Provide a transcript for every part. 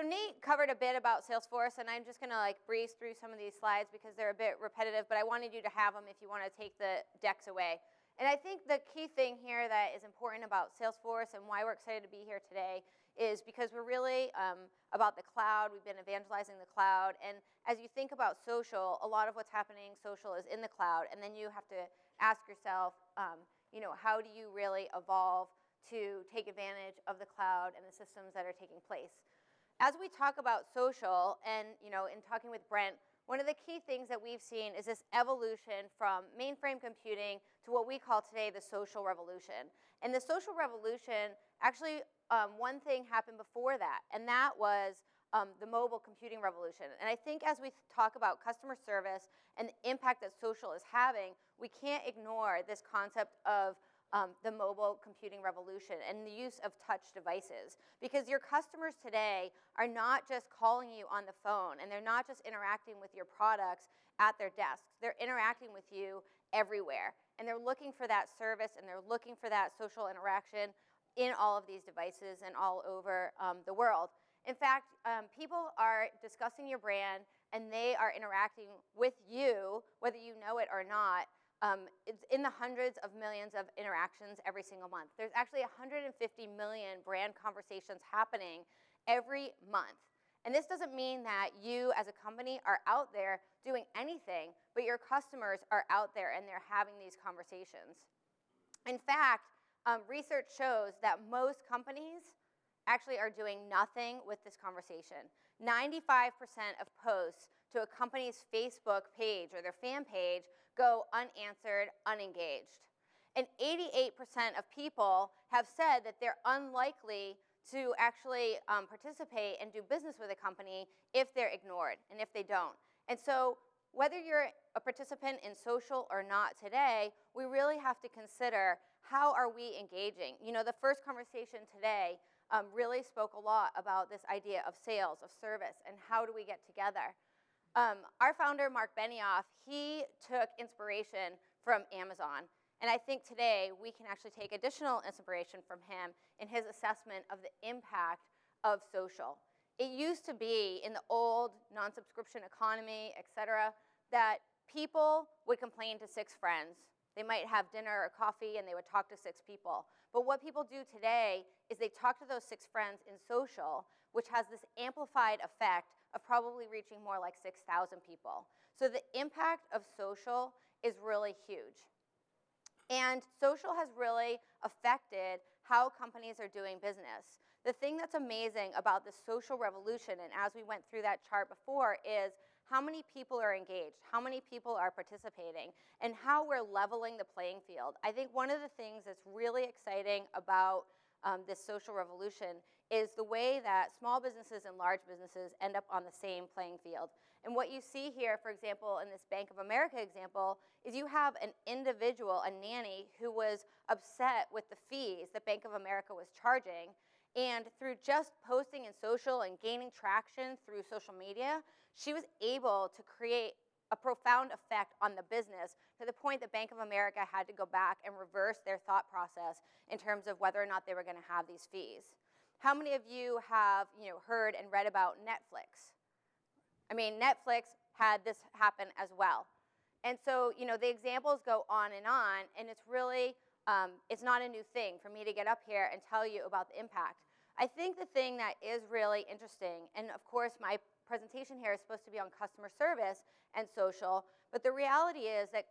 So Nate covered a bit about Salesforce, and I'm just going to like breeze through some of these slides because they're a bit repetitive, but I wanted you to have them if you want to take the decks away. And I think the key thing here that is important about Salesforce and why we're excited to be here today is because we're really about the cloud. We've been evangelizing the cloud. And as you think about social, a lot of what's happening social is in the cloud. And then you have to ask yourself, how do you really evolve to take advantage of the cloud and the systems that are taking place? As we talk about social, and in talking with Brent, one of the key things that we've seen is this evolution from mainframe computing to what we call today the social revolution. And the social revolution, actually, one thing happened before that, and that was the mobile computing revolution. And I think as we talk about customer service and the impact that social is having, we can't ignore this concept of the mobile computing revolution and the use of touch devices. Because your customers today are not just calling you on the phone, and they're not just interacting with your products at their desks. They're interacting with you everywhere. And they're looking for that service, and they're looking for that social interaction in all of these devices and all over the world. In fact, people are discussing your brand, and they are interacting with you, whether you know it or not. It's in the hundreds of millions of interactions every single month. There's actually 150 million brand conversations happening every month. And this doesn't mean that you as a company are out there doing anything, but your customers are out there and they're having these conversations. In fact, research shows that most companies actually are doing nothing with this conversation. 95% of posts to a company's Facebook page or their fan page go unanswered, unengaged. And 88% of people have said that they're unlikely to actually participate and do business with a company if they're ignored and if they don't. And so whether you're a participant in social or not today, we really have to consider how are we engaging. The first conversation today really spoke a lot about this idea of sales, of service, and how do we get together. Our founder, Mark Benioff, he took inspiration from Amazon. And I think today we can actually take additional inspiration from him in his assessment of the impact of social. It used to be in the old non-subscription economy, et cetera, that people would complain to 6 friends. They might have dinner or coffee, and they would talk to 6 people. But what people do today is they talk to those 6 friends in social, which has this amplified effect of probably reaching more like 6,000 people. So the impact of social is really huge. And social has really affected how companies are doing business. The thing that's amazing about the social revolution, and as we went through that chart before, is how many people are engaged, how many people are participating, and how we're leveling the playing field. I think one of the things that's really exciting about this social revolution is the way that small businesses and large businesses end up on the same playing field. And what you see here, for example, in this Bank of America example, is you have an individual, a nanny, who was upset with the fees that Bank of America was charging. And through just posting in social and gaining traction through social media, she was able to create a profound effect on the business to the point that Bank of America had to go back and reverse their thought process in terms of whether or not they were going to have these fees. How many of you have heard and read about Netflix? I mean, Netflix had this happen as well. And so the examples go on, and it's really, it's not a new thing for me to get up here and tell you about the impact. I think the thing that is really interesting, and of course my presentation here is supposed to be on customer service and social, but the reality is that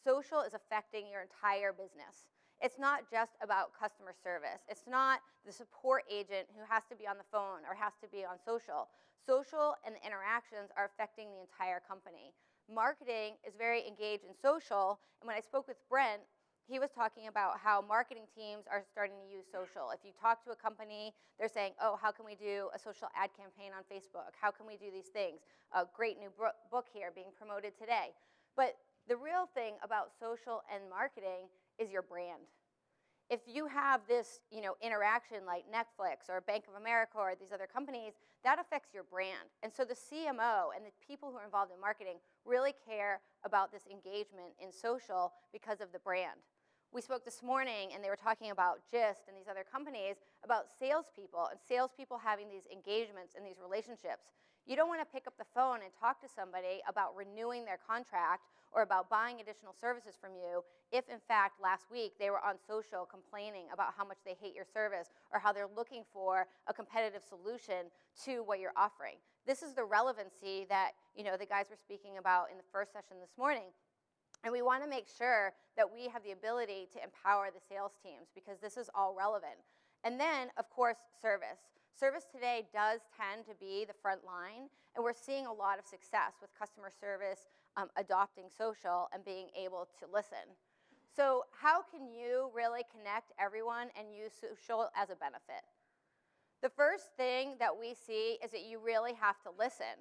social is affecting your entire business. It's not just about customer service. It's not the support agent who has to be on the phone or has to be on social. Social and the interactions are affecting the entire company. Marketing is very engaged in social, and when I spoke with Brent, he was talking about how marketing teams are starting to use social. If you talk to a company, they're saying, oh, how can we do a social ad campaign on Facebook? How can we do these things? A great new book here being promoted today. But the real thing about social and marketing is your brand. If you have this interaction like Netflix or Bank of America or these other companies, that affects your brand. And so the CMO and the people who are involved in marketing really care about this engagement in social because of the brand. We spoke this morning, and they were talking about Gist and these other companies about salespeople and salespeople having these engagements and these relationships. You don't want to pick up the phone and talk to somebody about renewing their contract or about buying additional services from you if, in fact, last week they were on social complaining about how much they hate your service or how they're looking for a competitive solution to what you're offering. This is the relevancy that the guys were speaking about in the first session this morning. And we want to make sure that we have the ability to empower the sales teams because this is all relevant. And then, of course, service. Service today does tend to be the front line, and we're seeing a lot of success with customer service adopting social and being able to listen. So how can you really connect everyone and use social as a benefit? The first thing that we see is that you really have to listen.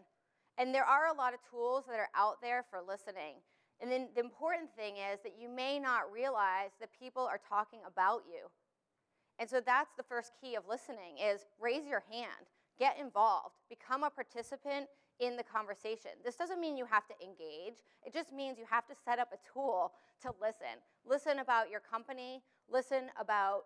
And there are a lot of tools that are out there for listening. And then the important thing is that you may not realize that people are talking about you. And so that's the first key of listening is raise your hand, get involved, become a participant in the conversation. This doesn't mean you have to engage. It just means you have to set up a tool to listen. Listen about your company, listen about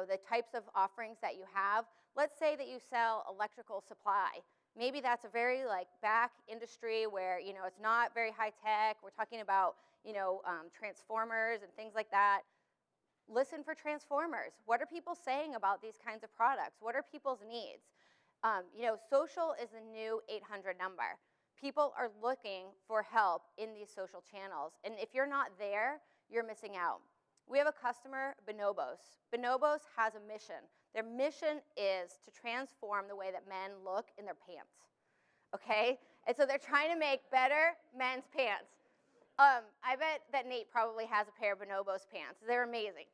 the types of offerings that you have. Let's say that you sell electrical supply. Maybe that's a very back industry where it's not very high tech. We're talking about transformers and things like that. Listen for transformers. What are people saying about these kinds of products? What are people's needs? Social is the new 800 number. People are looking for help in these social channels. And if you're not there, you're missing out. We have a customer, Bonobos. Bonobos has a mission. Their mission is to transform the way that men look in their pants. Okay? And so they're trying to make better men's pants. I bet that Nate probably has a pair of Bonobos pants. They're amazing.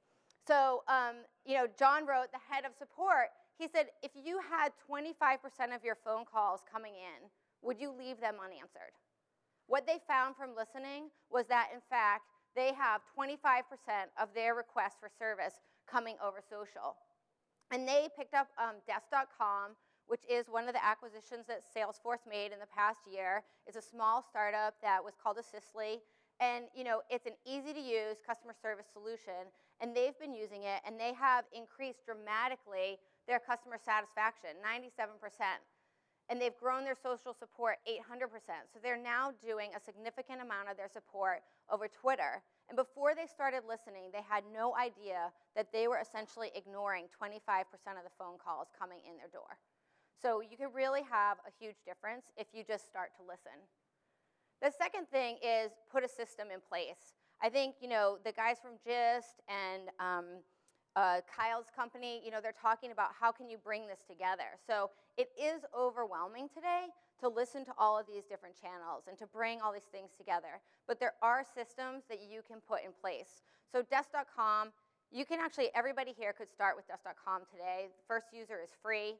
So, John wrote, the head of support, he said, if you had 25% of your phone calls coming in, would you leave them unanswered? What they found from listening was that, in fact, they have 25% of their requests for service coming over social. And they picked up Desk.com, which is one of the acquisitions that Salesforce made in the past year. It's a small startup that was called Assistly. And it's an easy-to-use customer service solution, and they've been using it, and they have increased dramatically their customer satisfaction, 97%. And they've grown their social support 800%. So they're now doing a significant amount of their support over Twitter. And before they started listening, they had no idea that they were essentially ignoring 25% of the phone calls coming in their door. So you can really have a huge difference if you just start to listen. The second thing is put a system in place. I think, the guys from Gist and Kyle's company, they're talking about how can you bring this together. So it is overwhelming today to listen to all of these different channels and to bring all these things together. But there are systems that you can put in place. So Desk.com, you can actually, everybody here could start with Desk.com today. The first user is free.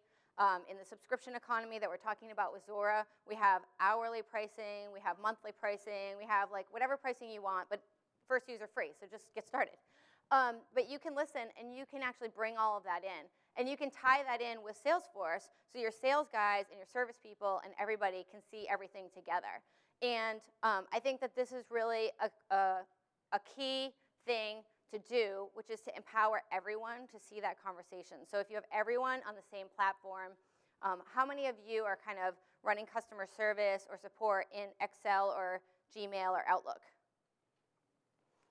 In the subscription economy that we're talking about with Zora, we have hourly pricing, we have monthly pricing, we have whatever pricing you want, but first user free, so just get started. But you can listen and you can actually bring all of that in. And you can tie that in with Salesforce so your sales guys and your service people and everybody can see everything together. And I think that this is really a key thing to do, which is to empower everyone to see that conversation. So if you have everyone on the same platform, how many of you are kind of running customer service or support in Excel or Gmail or Outlook?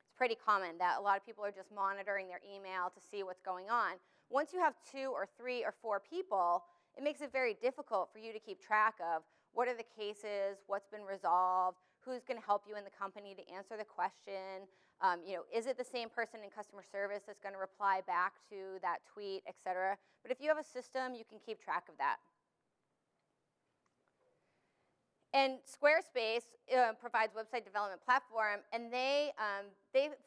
It's pretty common that a lot of people are just monitoring their email to see what's going on. Once you have 2 or 3 or 4 people, it makes it very difficult for you to keep track of what are the cases, what's been resolved, who's going to help you in the company to answer the question. Is it the same person in customer service that's going to reply back to that tweet, et cetera? But if you have a system, you can keep track of that. And Squarespace provides website development platform, and they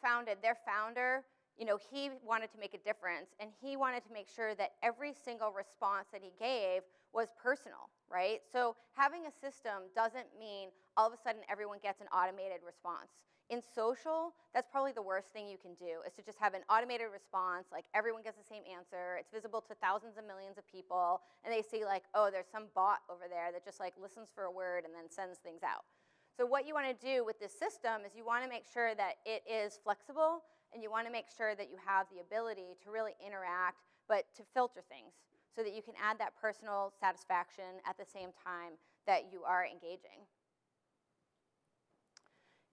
founded, their founder, he wanted to make a difference, and he wanted to make sure that every single response that he gave was personal, right? So having a system doesn't mean all of a sudden everyone gets an automated response. In social, that's probably the worst thing you can do, is to just have an automated response, like everyone gets the same answer, it's visible to thousands of millions of people, and they see oh, there's some bot over there that just listens for a word and then sends things out. So what you want to do with this system is you want to make sure that it is flexible, and you want to make sure that you have the ability to really interact, but to filter things so that you can add that personal satisfaction at the same time that you are engaging.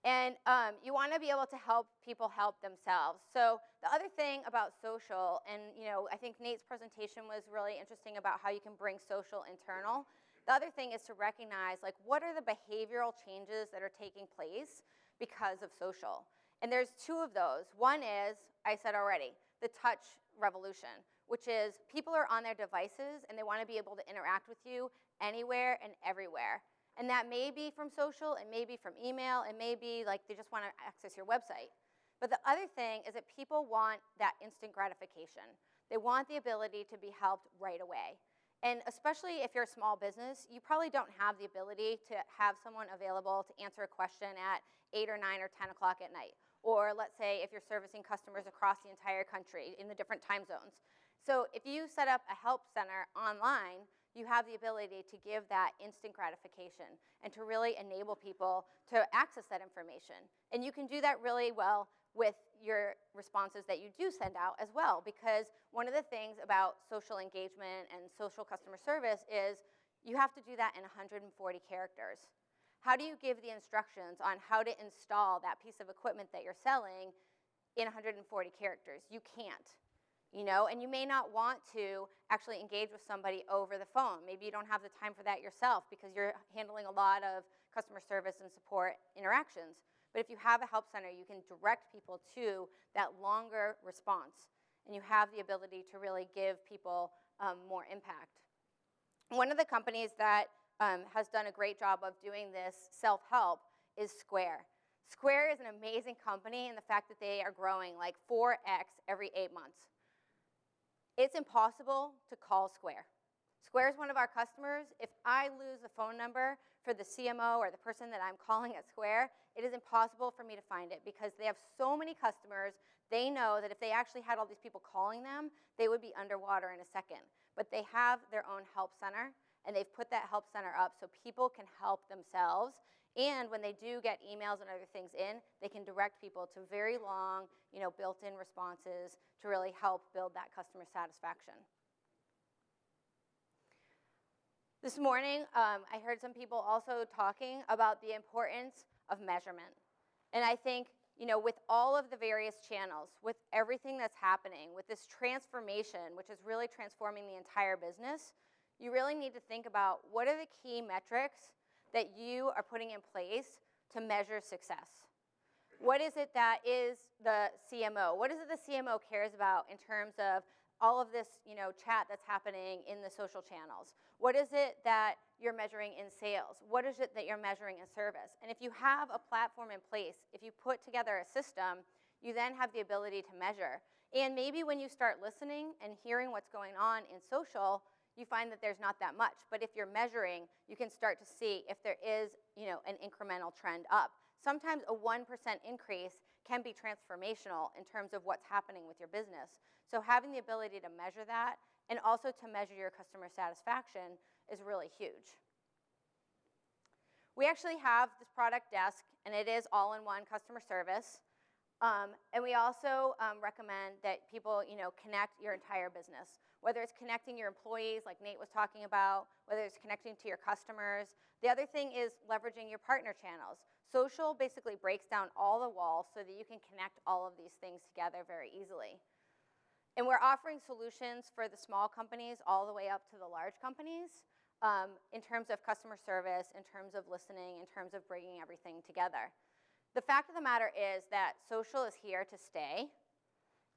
And you want to be able to help people help themselves. So the other thing about social, and I think Nate's presentation was really interesting about how you can bring social internal. The other thing is to recognize, like, what are the behavioral changes that are taking place because of social? And there's two of those. One is, I said already, the touch revolution, which is people are on their devices and they want to be able to interact with you anywhere and everywhere. And that may be from social, it may be from email, it may be like they just want to access your website. But the other thing is that people want that instant gratification. They want the ability to be helped right away. And especially if you're a small business, you probably don't have the ability to have someone available to answer a question at 8 or 9 or 10 o'clock at night. Or let's say if you're servicing customers across the entire country in the different time zones. So if you set up a help center online, you have the ability to give that instant gratification and to really enable people to access that information. And you can do that really well with your responses that you do send out as well, because one of the things about social engagement and social customer service is you have to do that in 140 characters. How do you give the instructions on how to install that piece of equipment that you're selling in 140 characters? You can't. And you may not want to actually engage with somebody over the phone. Maybe you don't have the time for that yourself because you're handling a lot of customer service and support interactions. But if you have a help center, you can direct people to that longer response, and you have the ability to really give people more impact. One of the companies that has done a great job of doing this self-help is Square. Square is an amazing company in the fact that they are growing like 4x every 8 months. It's impossible to call Square. Square is one of our customers. If I lose the phone number for the CMO or the person that I'm calling at Square, it is impossible for me to find it because they have so many customers. They know that if they actually had all these people calling them, they would be underwater in a second. But they have their own help center, and they've put that help center up so people can help themselves. And when they do get emails and other things in, they can direct people to very long, built-in responses to really help build that customer satisfaction. This morning, I heard some people also talking about the importance of measurement. And I think, with all of the various channels, with everything that's happening, with this transformation, which is really transforming the entire business, you really need to think about what are the key metrics that you are putting in place to measure success. What is it that is the CMO? What is it the CMO cares about in terms of all of this, chat that's happening in the social channels? What is it that you're measuring in sales? What is it that you're measuring in service? And if you have a platform in place, if you put together a system, you then have the ability to measure. And maybe when you start listening and hearing what's going on in social, you find that there's not that much. But if you're measuring, you can start to see if there is, an incremental trend up. Sometimes a 1% increase can be transformational in terms of what's happening with your business. So having the ability to measure that and also to measure your customer satisfaction is really huge. We actually have this product desk, and it is all-in-one customer service. And we also recommend that people, connect your entire business, whether it's connecting your employees, like Nate was talking about, whether it's connecting to your customers. The other thing is leveraging your partner channels. Social basically breaks down all the walls so that you can connect all of these things together very easily. And we're offering solutions for the small companies all the way up to the large companies in terms of customer service, in terms of listening, in terms of bringing everything together. The fact of the matter is that social is here to stay,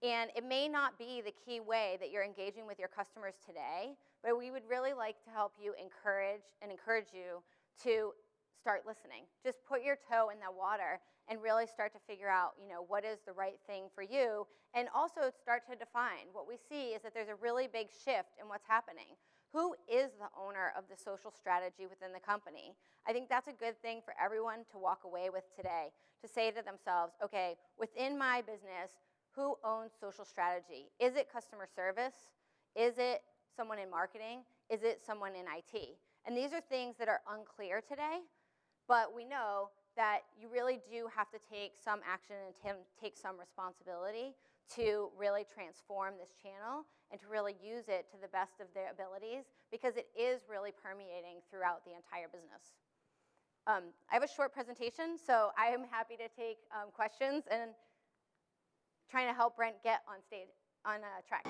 and it may not be the key way that you're engaging with your customers today, but we would really like to help you encourage you to start listening. Just put your toe in the water and really start to figure out, what is the right thing for you, and also start to define. What we see is that there's a really big shift in what's happening. Who is the owner of the social strategy within the company? I think that's a good thing for everyone to walk away with today, to say to themselves, okay, within my business, who owns social strategy? Is it customer service? Is it someone in marketing? Is it someone in IT? And these are things that are unclear today, But we know that you really do have to take some action and take some responsibility to really transform this channel and to really use it to the best of their abilities, because it is really permeating throughout the entire business. I have a short presentation, so I am happy to take questions and trying to help Brent get on stage, on track.